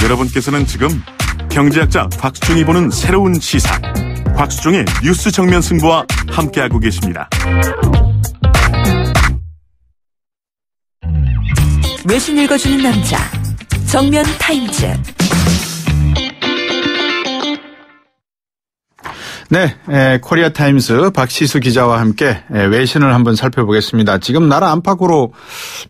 여러분께서는 지금 경제학자 곽수종이 보는 새로운 시사, 곽수종의 뉴스 정면 승부와 함께하고 계십니다. 외신 읽어주는 남자, 정면 타임즈. 네, 코리아 타임스 박시수 기자와 함께 외신을 한번 살펴보겠습니다. 지금 나라 안팎으로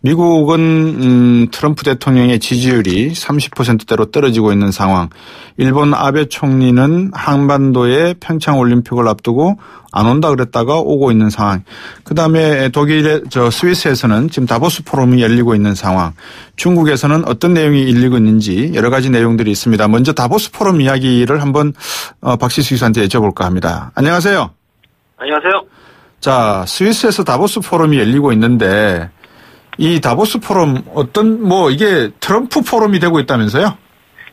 미국은 트럼프 대통령의 지지율이 30%대로 떨어지고 있는 상황. 일본 아베 총리는 한반도에 평창 올림픽을 앞두고 안 온다 그랬다가 오고 있는 상황. 그다음에 독일의 스위스에서는 지금 다보스 포럼이 열리고 있는 상황. 중국에서는 어떤 내용이 일리고 있는지 여러 가지 내용들이 있습니다. 먼저 다보스 포럼 이야기를 한번 박시수 기자한테 여쭤볼까 합니다. 안녕하세요. 안녕하세요. 자, 스위스에서 다보스 포럼이 열리고 있는데 이 다보스 포럼 이게 트럼프 포럼이 되고 있다면서요?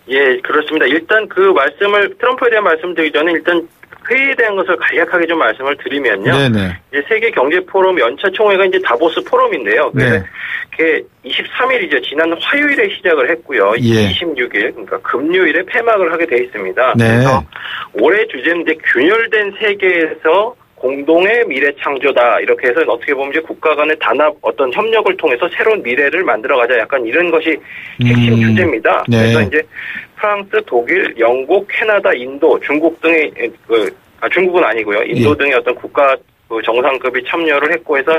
예, 그렇습니다. 일단 트럼프에 대한 말씀 드리기 전에 일단 회의에 대한 것을 간략하게 좀 말씀을 드리면요. 네네. 이제 세계 경제 포럼 연차 총회가 이제 다보스 포럼인데요. 그래서 그게 23일이죠. 지난 화요일에 시작을 했고요. 예. 26일, 그러니까 금요일에 폐막을 하게 돼 있습니다. 네. 그래서 올해 주제는 이제 균열된 세계에서 공동의 미래 창조다. 이렇게 해서 어떻게 보면 이제 국가 간의 단합 어떤 협력을 통해서 새로운 미래를 만들어가자. 약간 이런 것이 핵심 주제입니다. 네. 그래서 이제 프랑스, 독일, 영국, 캐나다, 인도, 중국 등의 중국은 아니고요. 인도 등의 어떤 국가 정상급이 참여를 했고 해서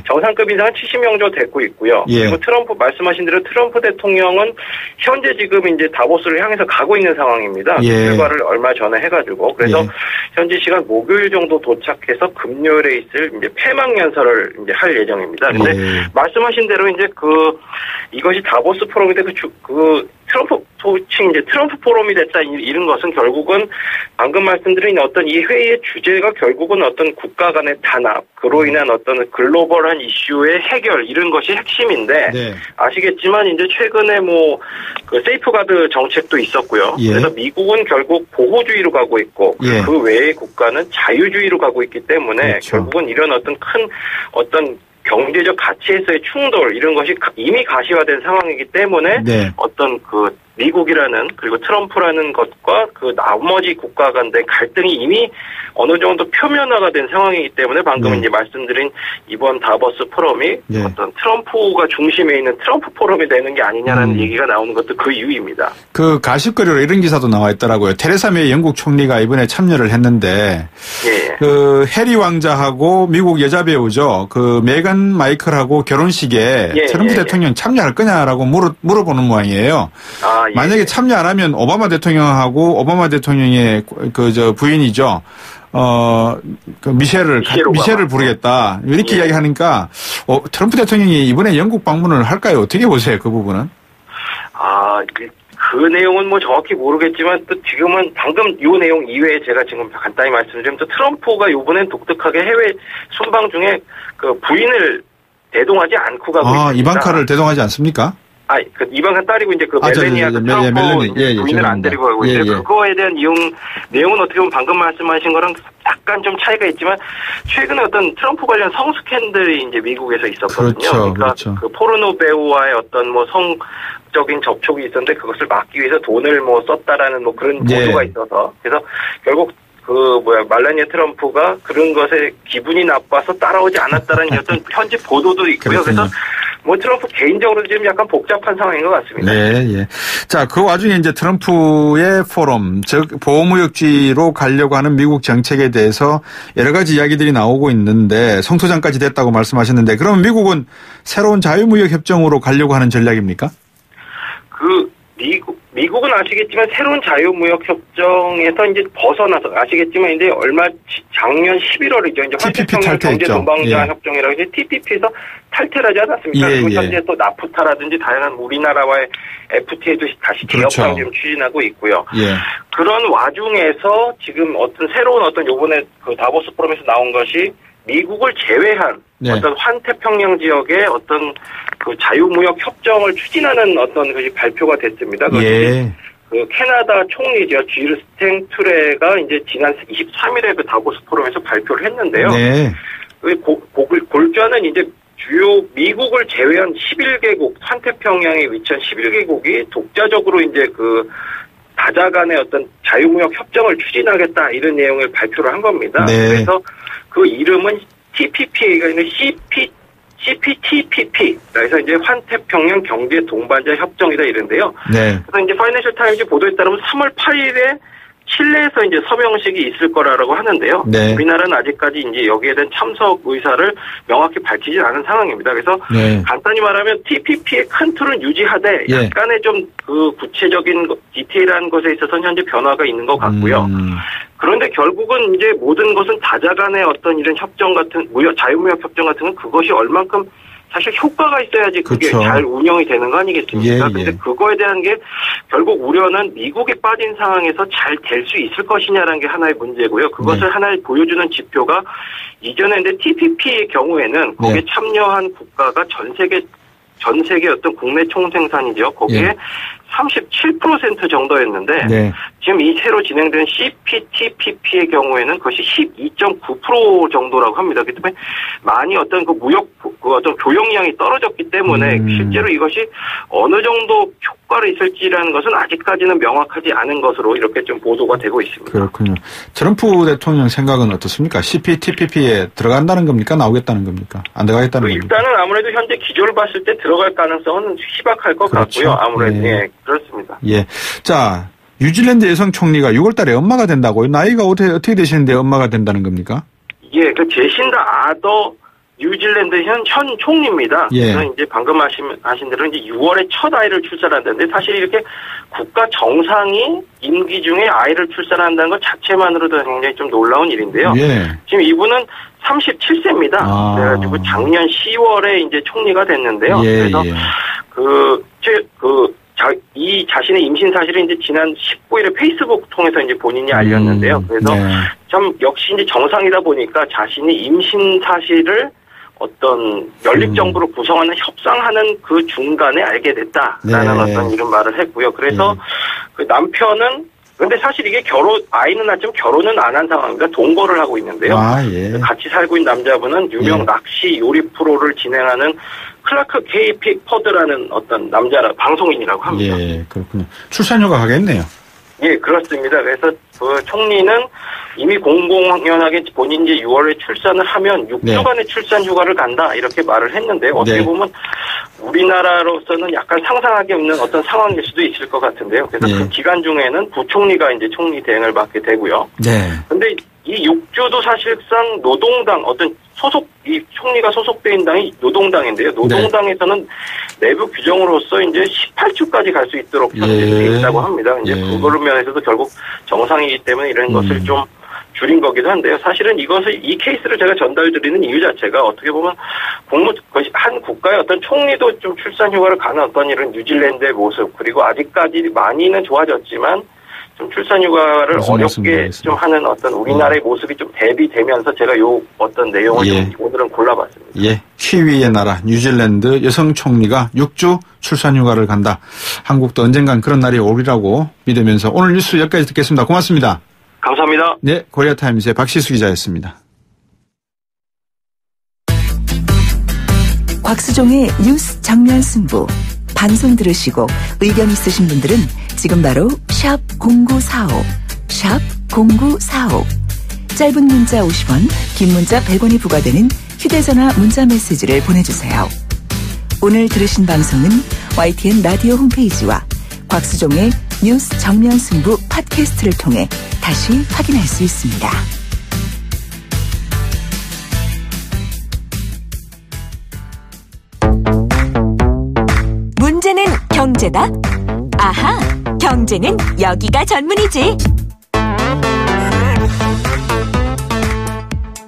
정상급 인상은 70명 정도 됐고 있고요. 그리고 말씀하신 대로 트럼프 대통령은 현재 지금 이제 다보스를 향해서 가고 있는 상황입니다. 출발을 얼마 전에 해가지고 그래서 현지 시간 목요일 정도 도착해서 금요일에 있을 이제 폐막 연설을 이제 할 예정입니다. 근데 말씀하신 대로 이제 이것이 다보스 포럼인데 트럼프 소칭 이제 트럼프 포럼이 됐다 이런 것은 결국은 방금 말씀드린 어떤 이 회의의 주제가 결국은 어떤 국가 간의 단합, 그로 인한 어떤 글로벌한 이슈의 해결 이런 것이 핵심인데 아시겠지만 이제 최근에 세이프가드 정책도 있었고요. 그래서 미국은 결국 보호주의로 가고 있고 그 외의 국가는 자유주의로 가고 있기 때문에 결국은 이런 어떤 큰 경제적 가치에서의 충돌 이런 것이 이미 가시화된 상황이기 때문에 어떤 미국이라는 그리고 트럼프라는 것과 나머지 국가 간의 갈등이 이미 어느 정도 표면화가 된 상황이기 때문에 방금 이제 말씀드린 이번 다보스 포럼이 어떤 트럼프가 중심에 있는 트럼프 포럼이 되는 게 아니냐라는 얘기가 나오는 것도 그 이유입니다. 가십거리로 이런 기사도 나와 있더라고요. 테레사 메이 영국 총리가 이번에 참여를 했는데 해리 왕자하고 미국 여자 배우죠. 메간 마이클하고 결혼식에 트럼프 대통령 참여할 거냐라고 물어보는 모양이에요. 만약에 참여 안 하면 오바마 대통령하고 오바마 대통령의 부인이죠. 미셸을 부르겠다. 이렇게 이야기하니까 트럼프 대통령이 이번에 영국 방문을 할까요? 어떻게 보세요? 그 부분은? 그 내용은 정확히 모르겠지만 또 지금은 방금 이 내용 이외에 제가 지금 간단히 말씀드리면 또 트럼프가 이번엔 독특하게 해외 순방 중에 부인을 대동하지 않고 가고 있습니다. 이방카를 대동하지 않습니까? 이방카 딸이고 이제 멜라니아 트럼프 부인을 안 데리고 가고 있어요. 그거에 대한 내용은 어떻게 보면 방금 말씀하신 거랑 약간 좀 차이가 있지만 최근에 어떤 트럼프 관련 성 스캔들이 이제 미국에서 있었거든요. 그러니까 포르노 배우와의 어떤 성적인 접촉이 있었는데 그것을 막기 위해서 돈을 썼다라는 그런 보도가 있어서 그래서 결국 말라니아 트럼프가 그런 것에 기분이 나빠서 따라오지 않았다라는 어떤 현지 보도도 있고요. 그래서 트럼프 개인적으로 지금 약간 복잡한 상황인 것 같습니다. 자, 그 와중에 이제 트럼프의 포럼, 즉 보호무역주의로 가려고 하는 미국 정책에 대해서 여러 가지 이야기들이 나오고 있는데 성토장까지 됐다고 말씀하셨는데 그러면 미국은 새로운 자유무역 협정으로 가려고 하는 전략입니까? 미국은 아시겠지만 새로운 자유무역 협정에서 이제 벗어나서 아시겠지만 이제 작년 11월이죠. 이제 환태평양 경제동반자 협정이라고 이제 TPP에서 탈퇴를 하지 않았습니까? 그리고 현재 또 나프타라든지 다양한 우리나라와의 FTA도 다시 개혁을 지금 추진하고 있고요. 그런 와중에서 지금 새로운 요번에 다보스 포럼에서 나온 것이 미국을 제외한 어떤 환태평양 지역의 어떤 자유무역 협정을 추진하는 어떤 것이 발표가 됐습니다. 캐나다 총리죠. 지르스탱 투레가 이제 지난 23일에 다보스 포럼에서 발표를 했는데요. 골자는 이제 주요 미국을 제외한 11개국, 환태평양에 위치한 11개국이 독자적으로 이제 그 다자간의 어떤 자유무역 협정을 추진하겠다 이런 내용을 발표를 한 겁니다. 네. 그래서 그 이름은 TPPA가 있는 CPTPP. 그래서 이제 환태평양 경제 동반자 협정이다 이런데요. 네. 그래서 이제 파이낸셜 타임즈 보도에 따르면 3월 8일에 칠레에서 이제 서명식이 있을 거라고 하는데요. 네. 우리나라는 아직까지 이제 여기에 대한 참석 의사를 명확히 밝히지 않은 상황입니다. 그래서 네. 간단히 말하면 TPP의 큰 틀은 유지하되 예. 약간의 좀 그 구체적인 디테일한 것에 있어서는 현재 변화가 있는 것 같고요. 그런데 결국은 이제 모든 것은 다자간의 어떤 이런 협정 같은 자유무역 협정 같은 건 그것이 얼만큼 사실 효과가 있어야지 그게 그렇죠. 잘 운영이 되는 거 아니겠습니까? 예, 근데 예. 그거에 대한 게 결국 우려는 미국이 빠진 상황에서 잘 될 수 있을 것이냐라는 게 하나의 문제고요. 그것을 하나의 보여주는 지표가 이전에 이제 TPP의 경우에는 거기에 네. 참여한 국가가 전 세계 어떤 국내 총생산이죠. 거기에 37% 정도였는데 네. 지금 이 새로 진행된 CPTPP의 경우에는 그것이 12.9% 정도라고 합니다. 그렇기 때문에 많이 어떤 그 무역 어떤 교역량이 떨어졌기 때문에 실제로 이것이 어느 정도 효과를 있을지라는 것은 아직까지는 명확하지 않은 것으로 이렇게 좀 보도가 되고 있습니다. 그렇군요. 트럼프 대통령 생각은 어떻습니까? CPTPP에 들어간다는 겁니까? 나오겠다는 겁니까? 안 들어가겠다는 겁니까? 일단은 아무래도 현재 기조를 봤을 때 들어갈 가능성은 희박할 것 그렇죠. 같고요. 아무래도 네. 예, 그렇습니다. 예. 자, 뉴질랜드 여성 총리가 6월 달에 엄마가 된다고요? 나이가 어떻게 되시는데 엄마가 된다는 겁니까? 예, 그 제신다 아더 뉴질랜드 현 총리입니다. 예. 그래서 이제 방금 하신 대로 이제 6월에 첫 아이를 출산한다는데 사실 이렇게 국가 정상이 임기 중에 아이를 출산한다는 것 자체만으로도 굉장히 좀 놀라운 일인데요. 예. 지금 이분은 37세입니다. 아. 그래가지고 작년 10월에 이제 총리가 됐는데요. 예, 그래서 예. 이 자신의 임신 사실은 이제 지난 19일에 페이스북 통해서 이제 본인이 알렸는데요. 그래서 네. 참 역시 이제 정상이다 보니까 자신이 임신 사실을 어떤 연립정부를 구성하는 협상하는 그 중간에 알게 됐다라는 네. 어떤 이런 말을 했고요. 그래서 그 남편은 근데 사실 이게 아이는 낳지만 결혼은 안 한 상황입니다. 동거를 하고 있는데요. 아, 예. 같이 살고 있는 남자분은 유명 예. 낚시 요리 프로를 진행하는 클라크 K. 픽퍼드라는 어떤 방송인이라고 합니다. 예, 그렇군요. 출산휴가 가겠네요. 예, 그렇습니다. 그래서 그 총리는 이미 공공연하게 본인이 6월에 출산을 하면 6주간의 출산 휴가를 간다 이렇게 말을 했는데 어떻게 네. 보면 우리나라로서는 약간 상상하기 없는 어떤 상황일 수도 있을 것 같은데요. 그래서 네. 그 기간 중에는 부총리가 이제 총리 대행을 맡게 되고요. 네. 근데 이 6주도 사실상 노동당 이 총리가 소속돼 있는 당이 노동당인데요. 노동당에서는 내부 규정으로서 이제 18주까지 갈 수 있도록 편제돼 있다고 합니다. 이제 그런 면에서도 결국 정상이기 때문에 이런 것을 좀 줄인 거기도 한데요. 사실은 이 케이스를 제가 전달드리는 이유 자체가 어떻게 보면 한 국가의 어떤 총리도 좀 출산휴가를 가는 어떤 이런 뉴질랜드의 모습 그리고 아직까지 많이는 좋아졌지만 좀 출산휴가를 어렵게 좀 하는 어떤 우리나라의 모습이 좀 대비되면서 제가 요 어떤 내용을 좀 오늘은 골라봤습니다. 예. 키위의 나라 뉴질랜드 여성 총리가 6주 출산휴가를 간다. 한국도 언젠간 그런 날이 오리라고 믿으면서 오늘 뉴스 여기까지 듣겠습니다. 고맙습니다. 감사합니다. 네. 코리아타임즈의 박시수 기자였습니다. 곽수종의 뉴스 정면 승부. 방송 들으시고 의견 있으신 분들은 지금 바로 샵 0945, 샵 0945. 짧은 문자 50원, 긴 문자 100원이 부과되는 휴대전화 문자 메시지를 보내주세요. 오늘 들으신 방송은 YTN 라디오 홈페이지와 곽수종의 뉴스 정면 승부 팟캐스트를 통해 다시 확인할 수 있습니다. 문제는 경제다? 아하, 경제는 여기가 전문이지.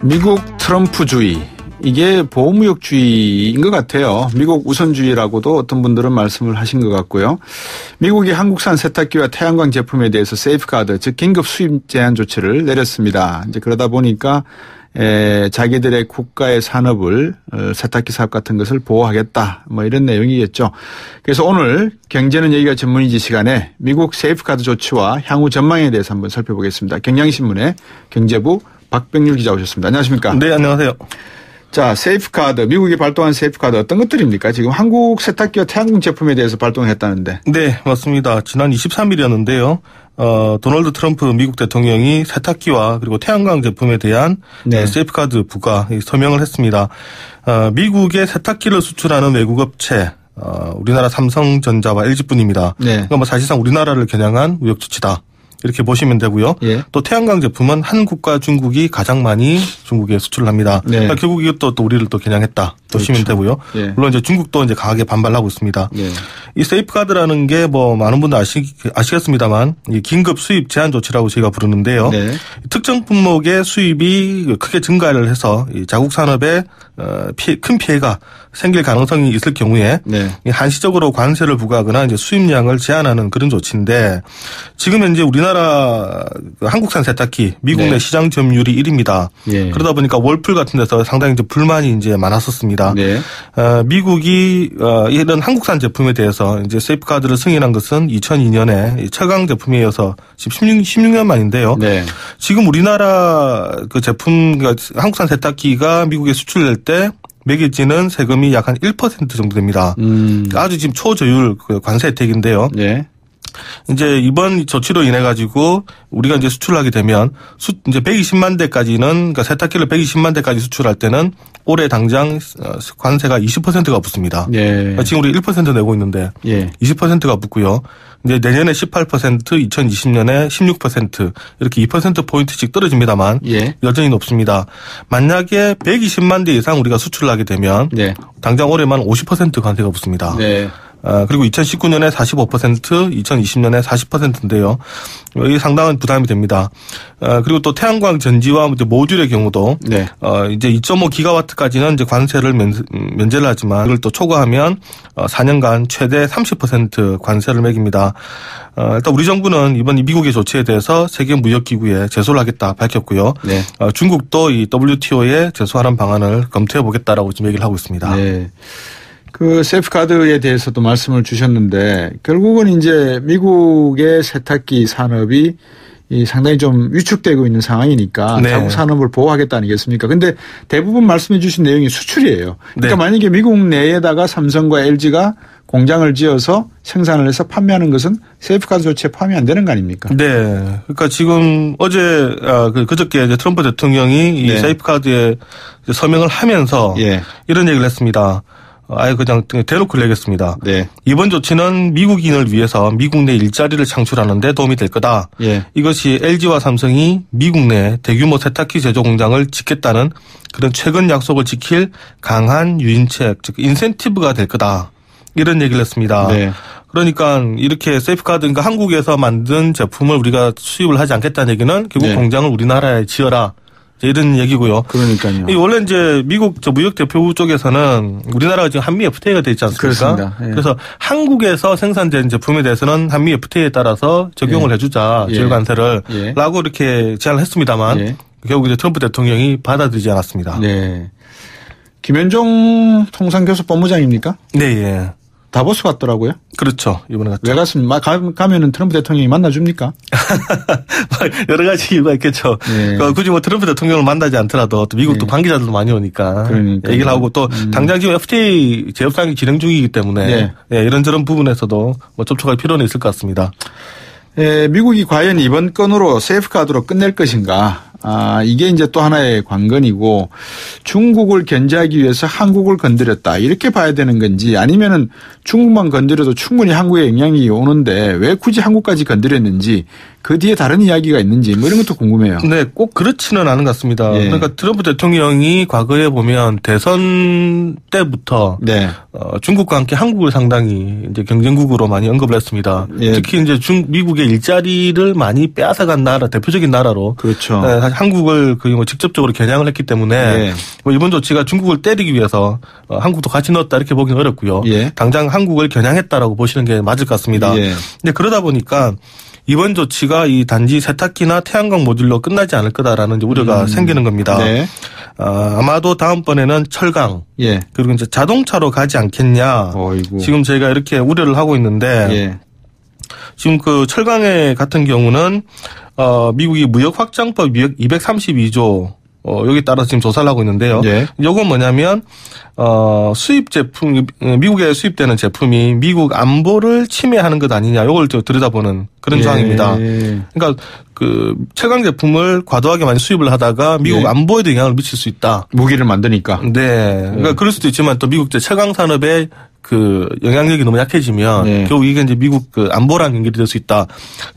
미국 트럼프주의. 이게 보호무역주의인 것 같아요. 미국 우선주의라고도 어떤 분들은 말씀을 하신 것 같고요. 미국이 한국산 세탁기와 태양광 제품에 대해서 세이프가드, 즉 긴급 수입 제한 조치를 내렸습니다. 이제 그러다 보니까 자기들의 국가의 산업을 세탁기 사업 같은 것을 보호하겠다. 뭐 이런 내용이겠죠. 그래서 오늘 경제는 여기가 전문이지 시간에 미국 세이프가드 조치와 향후 전망에 대해서 한번 살펴보겠습니다. 경향신문의 경제부 박병률 기자 오셨습니다. 안녕하십니까? 네, 안녕하세요. 자, 세이프카드, 미국이 발동한 세이프카드 어떤 것들입니까? 지금 한국 세탁기와 태양광 제품에 대해서 발동했다는데. 네, 맞습니다. 지난 23일이었는데요. 도널드 트럼프 미국 대통령이 세탁기와 그리고 태양광 제품에 대한 네. 세이프카드 부과 서명을 했습니다. 미국의 세탁기를 수출하는 외국 업체, 우리나라 삼성전자와 LG뿐입니다. 네. 그러니까 뭐 사실상 우리나라를 겨냥한 무역 조치다. 이렇게 보시면 되고요. 예. 또 태양광 제품은 한국과 중국이 가장 많이 중국에 수출을 합니다. 네. 그러니까 결국 이것도 또 우리를 또 겨냥했다 보시면 그렇죠. 되고요. 예. 물론 이제 중국도 이제 강하게 반발하고 있습니다. 예. 이 세이프카드라는 게 뭐 많은 분들 아시겠습니다만 이 긴급 수입 제한 조치라고 저희가 부르는데요. 네. 특정 품목의 수입이 크게 증가를 해서 이 자국 산업에 큰 피해가 생길 가능성이 있을 경우에 네. 한시적으로 관세를 부과하거나 이제 수입량을 제한하는 그런 조치인데 지금 현재 우리나라 한국산 세탁기 미국 내 네. 시장 점유율이 1위입니다. 예. 그러다 보니까 월풀 같은 데서 상당히 이제 불만이 이제 많았었습니다. 네. 미국이 이런 한국산 제품에 대해서 이제 세이프카드를 승인한 것은 2002년에 철강 제품에 이어서 지금 16년 만인데요. 네. 지금 우리나라 그 제품 한국산 세탁기가 미국에 수출될 때 매겨지는 세금이 약 한 1% 정도 됩니다. 아주 지금 초저율 관세 혜택인데요. 네. 이제 이번 조치로 인해 가지고 우리가 이제 수출하게 되면 이제 120만 대까지는 그러니까 세탁기를 120만 대까지 수출할 때는 올해 당장 관세가 20%가 붙습니다. 예. 그러니까 지금 우리 1% 내고 있는데 예. 20%가 붙고요. 이제 내년에 18%, 2020년에 16% 이렇게 2% 포인트씩 떨어집니다만 예. 여전히 높습니다. 만약에 120만 대 이상 우리가 수출을 하게 되면 예. 당장 올해만 50% 관세가 붙습니다. 네. 그리고 2019년에 45%, 2020년에 40%인데요. 이게 상당한 부담이 됩니다. 그리고 또 태양광 전지와 모듈의 경우도 네. 이제 2.5 기가와트까지는 이제 관세를 면제를 하지만 이걸 또 초과하면 4년간 최대 30% 관세를 매깁니다. 일단 우리 정부는 이번 미국의 조치에 대해서 세계 무역기구에 제소를 하겠다 밝혔고요. 네. 중국도 이 WTO에 제소하는 방안을 검토해 보겠다라고 지금 얘기를 하고 있습니다. 네. 그 세이프카드에 대해서도 말씀을 주셨는데 결국은 이제 미국의 세탁기 산업이 상당히 좀 위축되고 있는 상황이니까 네. 자국 산업을 보호하겠다 아니겠습니까? 근데 대부분 말씀해 주신 내용이 수출이에요. 그러니까 네. 만약에 미국 내에다가 삼성과 LG가 공장을 지어서 생산을 해서 판매하는 것은 세이프카드 조치에 포함이 안 되는 거 아닙니까? 네. 그러니까 지금 어제 그저께 이제 트럼프 대통령이 네. 이 세이프카드에 서명을 하면서 예. 이런 얘기를 했습니다. 아예 그냥 대놓고 얘기했습니다. 네. 이번 조치는 미국인을 위해서 미국 내 일자리를 창출하는 데 도움이 될 거다. 예. 이것이 LG와 삼성이 미국 내 대규모 세탁기 제조 공장을 짓겠다는 그런 최근 약속을 지킬 강한 유인책, 즉 인센티브가 될 거다. 이런 얘기를 했습니다. 네. 그러니까 이렇게 세이프카드, 그러니까 한국에서 만든 제품을 우리가 수입을 하지 않겠다는 얘기는 결국 네. 공장을 우리나라에 지어라. 이런 얘기고요. 그러니까요. 원래 이제 미국 무역대표부 쪽에서는 우리나라가 지금 한미 FTA가 돼 있지 않습니까? 그렇습니다. 예. 그래서 한국에서 생산된 제품에 대해서는 한미 FTA에 따라서 적용을 예. 해주자. 제휴 관세를. 예. 라고 이렇게 제안을 했습니다만 예. 결국 이제 트럼프 대통령이 받아들이지 않았습니다. 네. 김현종 통상교섭 본부장입니까? 네, 예. 다보스 갔더라고요. 그렇죠. 이번에 갔죠. 왜 갔습니까? 가면은 트럼프 대통령이 만나줍니까? 여러 가지 이유가 있겠죠. 네. 굳이 뭐 트럼프 대통령을 만나지 않더라도 또 미국도 네. 관계자들도 많이 오니까 그러니까요. 얘기를 하고 또 당장 지금 FTA 재협상이 진행 중이기 때문에 네. 네, 이런저런 부분에서도 뭐 접촉할 필요는 있을 것 같습니다. 네, 미국이 과연 이번 건으로 세이프카드로 끝낼 것인가? 이게 이제 또 하나의 관건이고 중국을 견제하기 위해서 한국을 건드렸다. 이렇게 봐야 되는 건지 아니면은 중국만 건드려도 충분히 한국에 영향이 오는데 왜 굳이 한국까지 건드렸는지 그 뒤에 다른 이야기가 있는지 뭐 이런 것도 궁금해요. 네, 꼭 그렇지는 않은 것 같습니다. 예. 그러니까 트럼프 대통령이 과거에 보면 대선 때부터 네. 중국과 함께 한국을 상당히 이제 경쟁국으로 많이 언급을 했습니다. 예. 특히 이제 미국의 일자리를 많이 빼앗아간 나라, 대표적인 나라로. 그렇죠. 네, 사실 한국을 직접적으로 겨냥을 했기 때문에 예. 뭐 이번 조치가 중국을 때리기 위해서 한국도 같이 넣었다 이렇게 보기는 어렵고요. 예. 당장 한국을 겨냥했다라고 보시는 게 맞을 것 같습니다. 예. 근데 그러다 보니까 이번 조치가 이 단지 세탁기나 태양광 모듈로 끝나지 않을 거다라는 이제 우려가 생기는 겁니다. 네. 아마도 다음번에는 철강 예. 그리고 이제 자동차로 가지 않겠냐. 어이구. 지금 저희가 이렇게 우려를 하고 있는데 예. 지금 그 철강에 같은 경우는 미국이 무역 확장법 232조 여기 따라서 지금 조사를 하고 있는데요. 예. 요건 뭐냐면 수입 제품, 미국에 수입되는 제품이 미국 안보를 침해하는 것 아니냐, 요걸 들여다보는 그런 조항입니다. 그러니까 그 최강 제품을 과도하게 많이 수입을 하다가 미국 안보에도 영향을 미칠 수 있다. 무기를 만드니까. 네. 그러니까 그럴 수도 있지만 또 미국 최강 산업의 그 영향력이 너무 약해지면 결국 이게 이제 미국 그 안보랑 연결이 될 수 있다.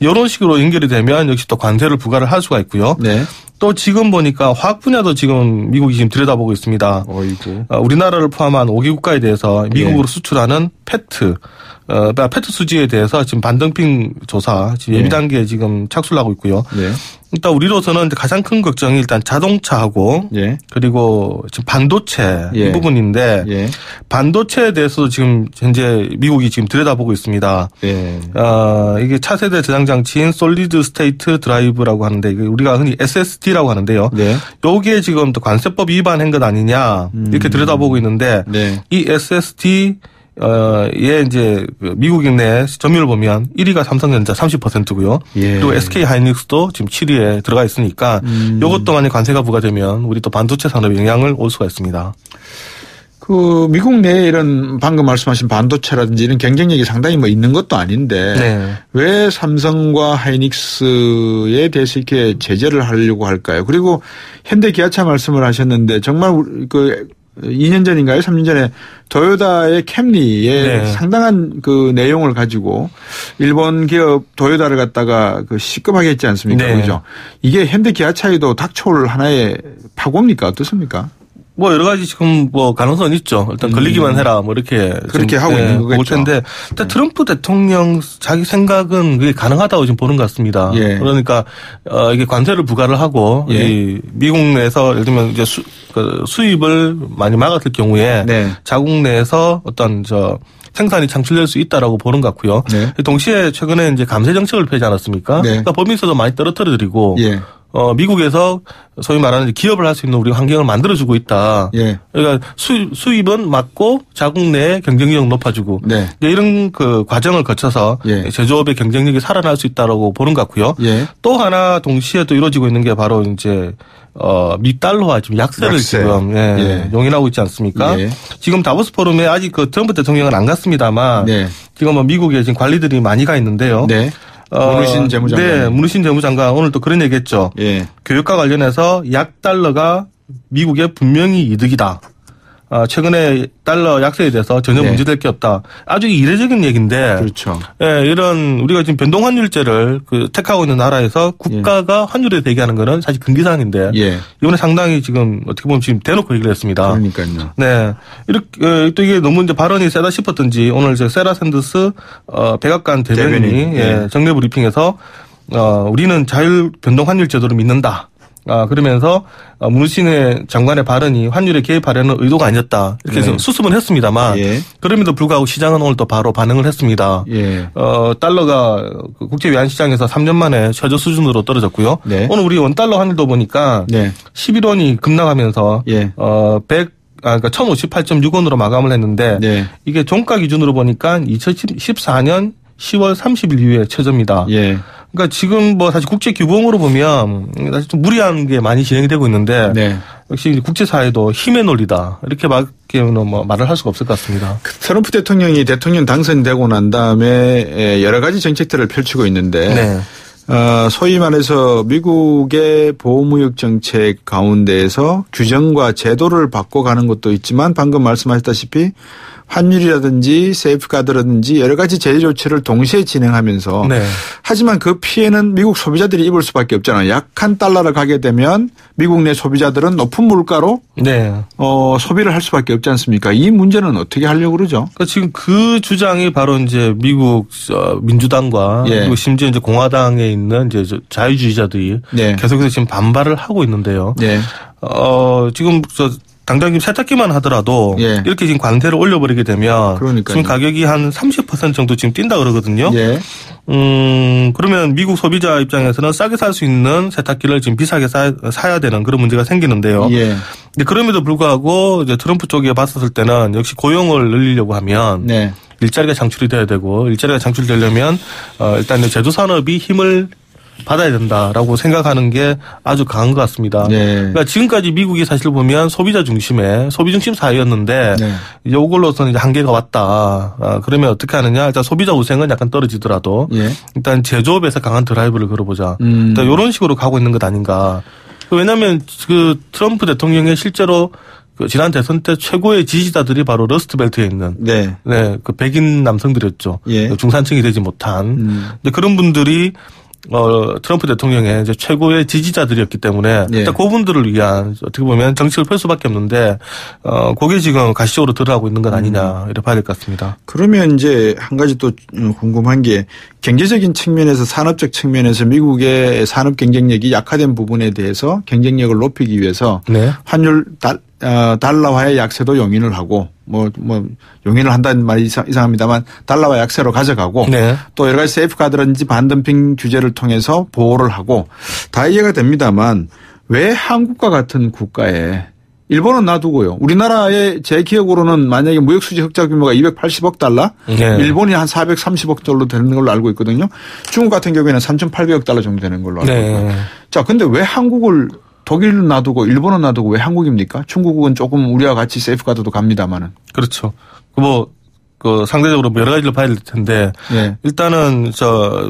이런 식으로 연결이 되면 역시 또 관세를 부과를 할 수가 있고요. 네. 또 지금 보니까 화학 분야도 지금 미국이 지금 들여다보고 있습니다. 우리나라를 포함한 5개 국가에 대해서 미국으로 수출하는 페트 수지에 대해서 지금 반덤핑 조사 지금 예비 단계에 지금 착수를 하고 있고요. 일단 우리로서는 가장 큰 걱정이 일단 자동차하고 그리고 지금 반도체 이 부분인데 반도체에 대해서도 지금 현재 미국이 지금 들여다보고 있습니다. 이게 차세대 저장 장치인 솔리드 스테이트 드라이브라고 하는데 우리가 흔히 SSD라고 하는데요. 요게 지금 또 관세법 위반한 것 아니냐 이렇게 들여다보고 있는데 이 SSD 예, 이제, 미국인 내 점유율을 보면 1위가 삼성전자 30%고요. 그리고 SK 하이닉스도 지금 7위에 들어가 있으니까 이것도 만약 관세가 부과되면 우리 또 반도체 산업에 영향을 올 수가 있습니다. 그 미국 내에 이런 방금 말씀하신 반도체라든지 이런 경쟁력이 상당히 뭐 있는 것도 아닌데 왜 삼성과 하이닉스에 대해서 이렇게 제재를 하려고 할까요? 그리고 현대 기아차 말씀을 하셨는데 정말 그 2년 전인가요? 3년 전에 도요타의 캠리에 상당한 그 내용을 가지고 일본 기업 도요타를 갖다가 그 시급하게 했지 않습니까? 그죠? 이게 현대 기아차에도 닥쳐올 하나의 파고입니까? 어떻습니까? 뭐 여러 가지 지금 뭐 가능성은 있죠. 일단 걸리기만 해라 뭐 이렇게 그렇게 하고 있는 거겠죠. 볼 텐데 일단 트럼프 대통령 자기 생각은 그게 가능하다고 지금 보는 것 같습니다. 그러니까 이게 관세를 부과를 하고 이 미국 내에서 예를 들면 이제 수입을 많이 막았을 경우에 자국 내에서 어떤 생산이 창출될 수 있다라고 보는 것 같고요. 동시에 최근에 이제 감세 정책을 펴지 않았습니까? 그러니까 법인세도 많이 떨어뜨려드리고. 미국에서 소위 말하는 기업을 할 수 있는 우리 환경을 만들어주고 있다. 그러니까 수입은 막고 자국 내에 경쟁력 높아주고 이런 그 과정을 거쳐서 제조업의 경쟁력이 살아날 수 있다라고 보는 것 같고요. 또 하나 동시에 또 이루어지고 있는 게 바로 이제 미 달러와 지금 약세를 지금 용인하고 있지 않습니까? 지금 다보스 포럼에 아직 그 트럼프 대통령은 안 갔습니다만 지금 뭐 미국에 지금 관리들이 많이 가 있는데요. 문우신 재무장관. 네, 문우신 재무장관 오늘 또 그런 얘기했죠. 교육과 관련해서 약 달러가 미국에 분명히 이득이다. 최근에 달러 약세에 대해서 전혀 문제될 게 없다. 아주 이례적인 얘기인데. 그렇죠. 예, 이런 우리가 지금 변동환율제를 택하고 있는 나라에서 국가가 환율에 대기하는 거는 사실 금기사항인데. 이번에 상당히 지금 어떻게 보면 지금 대놓고 얘기를 했습니다. 그러니까요. 네. 이렇게 또 이게 너무 이제 발언이 세다 싶었던지 오늘 이제 세라 샌더스 백악관 대변인이 정례 브리핑에서 우리는 자율 변동환율 제도를 믿는다. 그러면서 문우신 장관의 발언이 환율에 개입하려는 의도가 아니었다. 이렇게 해서 수습은 했습니다만 그럼에도 불구하고 시장은 오늘 또 바로 반응을 했습니다. 달러가 국제 외환 시장에서 3년 만에 최저 수준으로 떨어졌고요. 오늘 우리 원달러 환율도 보니까 11원이 급락하면서 그러니까 1,058.6원으로 마감을 했는데 이게 종가 기준으로 보니까 2014년 10월 30일 이후에 최저입니다. 그러니까 지금 뭐 사실 국제 규범으로 보면 사실 좀 무리한 게 많이 진행이 되고 있는데 역시 국제사회도 힘의 논리다 이렇게밖에는 뭐 말을 할 수가 없을 것 같습니다. 트럼프 대통령이 대통령 당선되고 난 다음에 여러 가지 정책들을 펼치고 있는데 소위 말해서 미국의 보호무역 정책 가운데에서 규정과 제도를 바꿔가는 것도 있지만 방금 말씀하셨다시피 환율이라든지 세이프가드라든지 여러 가지 제재 조치를 동시에 진행하면서 하지만 그 피해는 미국 소비자들이 입을 수밖에 없잖아요. 약한 달러를 가게 되면 미국 내 소비자들은 높은 물가로 소비를 할 수밖에 없지 않습니까? 이 문제는 어떻게 하려고 그러죠? 그러니까 지금 그 주장이 바로 이제 미국 민주당과 그리고 심지어 이제 공화당에 있는 이제 자유주의자들이 계속해서 지금 반발을 하고 있는데요. 지금 당장 세탁기만 하더라도 이렇게 지금 관세를 올려버리게 되면 지금 가격이 한 30% 정도 지금 뛴다 그러거든요. 그러면 미국 소비자 입장에서는 싸게 살 수 있는 세탁기를 지금 비싸게 사야 되는 그런 문제가 생기는데요. 근데 그럼에도 불구하고 이제 트럼프 쪽에 봤었을 때는 역시 고용을 늘리려고 하면 일자리가 창출이 돼야 되고 일자리가 창출되려면 일단 제조 산업이 힘을 받아야 된다라고 생각하는 게 아주 강한 것 같습니다. 네. 그러니까 지금까지 미국이 사실 보면 소비자 중심의 소비 중심 사회였는데 네. 이제 이걸로서는 이제 한계가 왔다. 그러면 어떻게 하느냐? 일단 소비자 우생은 약간 떨어지더라도 예. 일단 제조업에서 강한 드라이브를 걸어보자. 일단 이런 식으로 가고 있는 것 아닌가. 왜냐하면 그 트럼프 대통령의 실제로 그 지난 대선 때 최고의 지지자들이 바로 러스트벨트에 있는 네, 그 백인 남성들이었죠. 예. 중산층이 되지 못한. 근데 그런 분들이 트럼프 대통령의 이제 최고의 지지자들이었기 때문에 예. 일단 그분들을 위한 어떻게 보면 정책을 펼 수밖에 없는데 그게 지금 가시적으로 들어가고 있는 건 아니냐 이렇게 봐야 될 것 같습니다. 그러면 이제 한 가지 또 궁금한 게 경제적인 측면에서 산업적 측면에서 미국의 산업 경쟁력이 약화된 부분에 대해서 경쟁력을 높이기 위해서 네. 환율 달러화의 약세도 용인을 하고 용인을 한다는 말이 이상합니다만 달러화 약세로 가져가고 네. 또 여러 가지 세이프가드라든지 반덤핑 규제를 통해서 보호를 하고 다 이해가 됩니다만 왜 한국과 같은 국가에 일본은 놔두고요. 우리나라의 제 기억으로는 만약에 무역수지 흑자 규모가 280억 달러, 네. 일본이 한 430억 정도 되는 걸로 알고 있거든요. 중국 같은 경우에는 3,800억 달러 정도 되는 걸로 알고 있고요. 네. 자, 근데 왜 한국을 독일은 놔두고 일본은 놔두고 왜 한국입니까? 중국은 조금 우리와 같이 세이프가드도 갑니다만은. 그렇죠. 상대적으로 여러 가지를 봐야 될 텐데 네. 일단은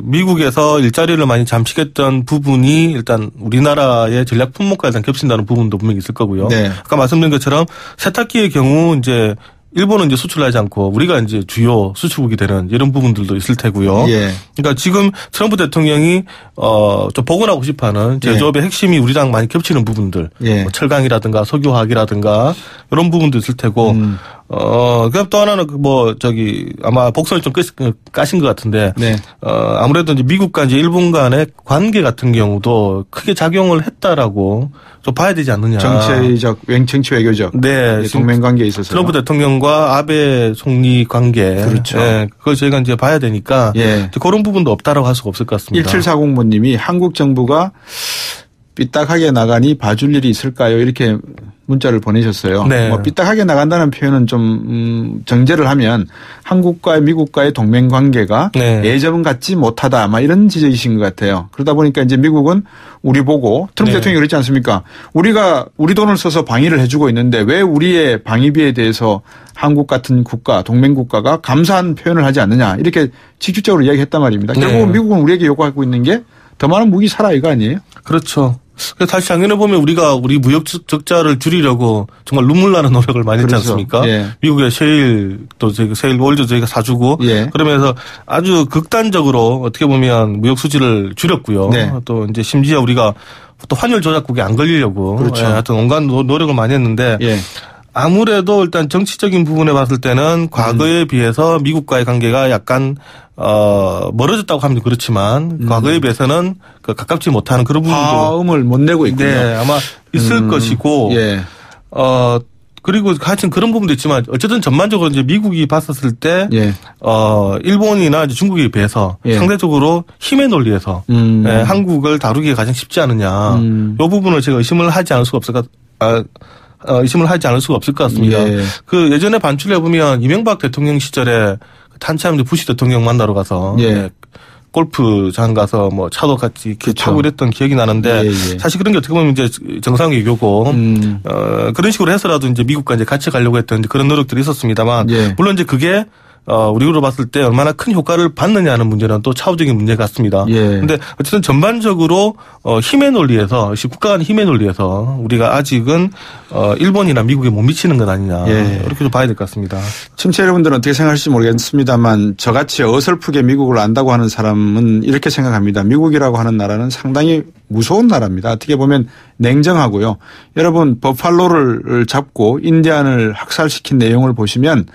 미국에서 일자리를 많이 잠식했던 부분이 일단 우리나라의 전략 품목과 일단 겹친다는 부분도 분명히 있을 거고요. 네. 아까 말씀드린 것처럼 세탁기의 경우 이제 일본은 이제 수출하지 않고 우리가 이제 주요 수출국이 되는 이런 부분들도 있을 테고요. 예. 그러니까 지금 트럼프 대통령이 좀 복원하고 싶어하는 제조업의 핵심이 우리랑 많이 겹치는 부분들, 뭐 철강이라든가 석유화학이라든가 이런 부분도 있을 테고. 그럼 또 하나는 아마 복선을 좀 까신 것 같은데. 네. 아무래도 이제 미국과 이제 일본 간의 관계 같은 경우도 크게 작용을 했다라고 좀 봐야 되지 않느냐. 정치 외교적. 네. 동맹 관계에 있어서. 트럼프 대통령과 아베 총리 관계. 그렇죠. 네. 그걸 저희가 이제 봐야 되니까. 예. 그런 부분도 없다라고 할 수가 없을 것 같습니다. 1740번님이 한국 정부가 삐딱하게 나가니 봐줄 일이 있을까요? 이렇게 문자를 보내셨어요. 네. 삐딱하게 나간다는 표현은 좀 정제를 하면 한국과 미국과의 동맹 관계가 네. 예전 같지 못하다, 이런 지적이신 것 같아요. 그러다 보니까 이제 미국은 우리 보고 트럼프 네. 대통령이 그랬지 않습니까? 우리가 우리 돈을 써서 방위를 해주고 있는데 왜 우리의 방위비에 대해서 한국 같은 국가, 동맹 국가가 감사한 표현을 하지 않느냐, 이렇게 직접적으로 이야기했단 말입니다. 네. 결국은 미국은 우리에게 요구하고 있는 게 더 많은 무기 사라 이거 아니에요? 그렇죠. 다시 작년에 보면 우리가 우리 무역 적자를 줄이려고 정말 눈물 나는 노력을 많이 했지 않습니까? 예. 미국의 셰일 오일도 저희가 사주고 예. 그러면서 아주 극단적으로 어떻게 보면 무역 수지를 줄였고요. 네. 또 이제 심지어 우리가 또 환율 조작국에 안 걸리려고 그렇죠. 예, 하여튼 온갖 노력을 많이 했는데 예. 아무래도 일단 정치적인 부분에 봤을 때는 과거에 비해서 미국과의 관계가 약간 멀어졌다고 하면 그렇지만 과거에 비해서는 가깝지 못하는 그런 부분도 화음을 못 내고 있군요. 네, 아마 있을 것이고 예. 그리고 하여튼 그런 부분도 있지만 어쨌든 전반적으로 이제 미국이 봤었을 때 예. 일본이나 이제 중국에 비해서 예. 상대적으로 힘의 논리에서 예, 한국을 다루기가 가장 쉽지 않느냐. 이 부분을 제가 의심을 하지 않을 수가 없을 것 같습니다. 예. 그 예전에 반출해 보면 이명박 대통령 시절에 한참 부시 대통령 만나러 가서 예. 골프장 가서 차도 같이 이렇게 그렇죠. 타고 이랬던 기억이 나는데 예. 사실 그런 게 어떻게 보면 이제 정상 외교고 그런 식으로 해서라도 이제 미국과 이제 같이 가려고 했던 그런 노력들이 있었습니다만 예. 물론 이제 그게 우리로 봤을 때 얼마나 큰 효과를 받느냐 하는 문제는 또 차후적인 문제 같습니다. 그런데 예. 어쨌든 전반적으로 힘의 논리에서 국가 간 힘의 논리에서 우리가 아직은 일본이나 미국에 못 미치는 것 아니냐 예. 이렇게 좀 봐야 될 것 같습니다. 청취자 여러분들은 어떻게 생각하실지 모르겠습니다만 저같이 어설프게 미국을 안다고 하는 사람은 이렇게 생각합니다. 미국이라고 하는 나라는 상당히 무서운 나라입니다. 어떻게 보면 냉정하고요. 여러분 버팔로를 잡고 인디안을 학살시킨 내용을 보시면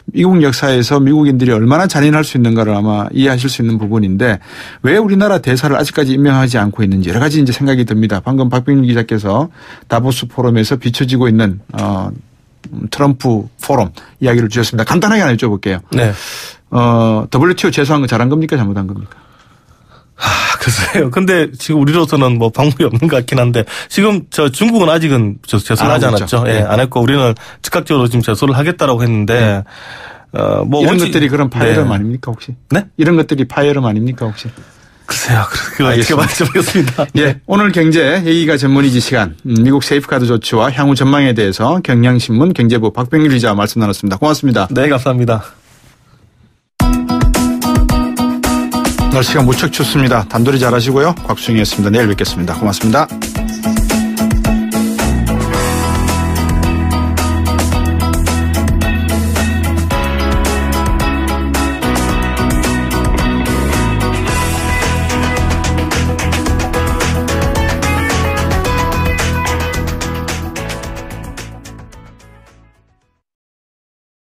미국 역사에서 미국인들이 얼마나 잔인할 수 있는가를 아마 이해하실 수 있는 부분인데 왜 우리나라 대사를 아직까지 임명하지 않고 있는지 여러 가지 이제 생각이 듭니다. 방금 박병민 기자께서 다보스 포럼에서 비춰지고 있는 트럼프 포럼 이야기를 주셨습니다. 간단하게 하나 여쭤볼게요. 네. WTO 제소한 거 잘한 겁니까? 잘못한 겁니까? 글쎄요. 근데 지금 우리로서는 방법이 없는 것 같긴 한데 지금 중국은 아직은 제소를 하지 않았죠. 예, 안 했고 우리는 즉각적으로 지금 제소를 하겠다라고 했는데 이런 것들이 그런 파열음 네. 아닙니까 혹시? 네? 이런 것들이 파열음 아닙니까 혹시? 글쎄요. 그거 제가 말씀드리겠습니다. 예, 오늘 경제 얘기가 전문이지 시간 미국 세이프카드 조치와 향후 전망에 대해서 경향신문 경제부 박병일 기자와 말씀 나눴습니다. 고맙습니다. 네, 감사합니다. 날씨가 무척 춥습니다. 단돌이 잘하시고요. 곽수영이었습니다. 내일 뵙겠습니다. 고맙습니다.